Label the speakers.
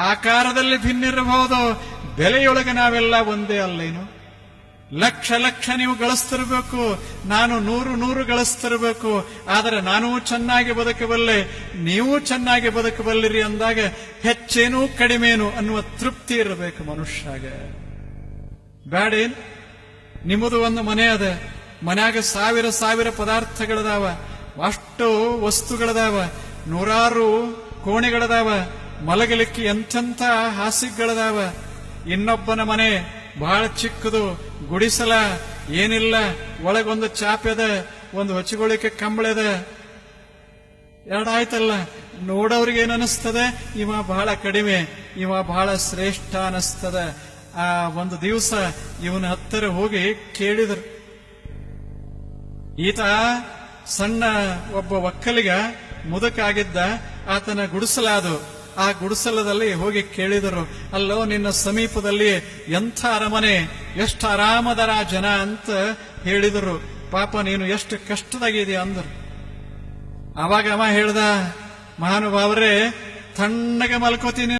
Speaker 1: ಆಕಾರದಲ್ಲಿ ಭಿನ್ನಿರಬಹುದು, ಬೆಲೆಯೊಳಗೆ ನಾವೆಲ್ಲ ಒಂದೇ ಅಲ್ಲೇನು? ಲಕ್ಷ ಲಕ್ಷ ನೀವು ಗಳಿಸ್ತಿರ್ಬೇಕು, ನಾನು 100 ಗಳಿಸ್ತಿರ್ಬೇಕು, ಆದರೆ ನಾನೂ ಚೆನ್ನಾಗಿ ಬದುಕಬಲ್ಲೆ, ನೀವು ಚೆನ್ನಾಗಿ ಬದುಕಬಲ್ಲಿರಿ ಅಂದಾಗ ಹೆಚ್ಚೇನು ಕಡಿಮೇನು ಅನ್ನುವ ತೃಪ್ತಿ ಇರಬೇಕು ಮನುಷ್ಯಾಗ. ಬ್ಯಾಡೇನು? ನಿಮ್ಮದು ಒಂದು ಮನೆ ಅದ, ಮನ್ಯಾಗ ಸಾವಿರ ಪದಾರ್ಥಗಳದಾವ, ಅಷ್ಟು ವಸ್ತುಗಳದಾವ, 100 ಕೋಣೆಗಳದಾವ, ಮಲಗಲಿಕ್ಕೆ ಎಂತೆಂಥ ಹಾಸಿಗೆಗಳದಾವ. ಇನ್ನೊಬ್ಬನ ಮನೆ ಬಹಳ ಚಿಕ್ಕದು, ಗುಡಿಸಲ ಏನಿಲ್ಲ, ಒಳಗೊಂದು ಚಾಪೆದ, ಒಂದು ಹೊಚ್ಚಿಕೊಳ್ಳಿಕ್ಕೆ ಕಂಬಳದ. ಎರಡಾಯ್ತಲ್ಲ. ನೋಡೋರಿಗೆ ಏನನ್ನಿಸ್ತದೆ? ಇವ ಬಹಳ ಕಡಿಮೆ, ಇವ ಬಹಳ ಶ್ರೇಷ್ಠ ಅನಿಸ್ತದ. ಆ ಒಂದು ದಿವಸ ಇವನ ಹತ್ತಿರ ಹೋಗಿ ಕೇಳಿದರು. ಈತ ಸಣ್ಣ ಒಬ್ಬ ಒಕ್ಕಲಿಗ, ಮುದುಕಾಗಿದ್ದ, ಆತನ ಗುಡಿಸಲಾದು. ಆ ಗುಡಿಸಲದಲ್ಲಿ ಹೋಗಿ ಕೇಳಿದರು, ಅಲ್ಲೋ ನಿನ್ನ ಸಮೀಪದಲ್ಲಿ ಎಂಥ ಅರಮನೆ, ಎಷ್ಟು ಆರಾಮದರ ಜನ ಅಂತ ಹೇಳಿದರು. ಪಾಪ ನೀನು ಎಷ್ಟು ಕಷ್ಟದಾಗಿದೆ ಅಂದರು. ಅವಾಗ ಅವ ಹೇಳ್ದ, ಮಹಾನುಭಾವರೇ, ತಣ್ಣಗೆ ಮಲ್ಕೋತೀನಿ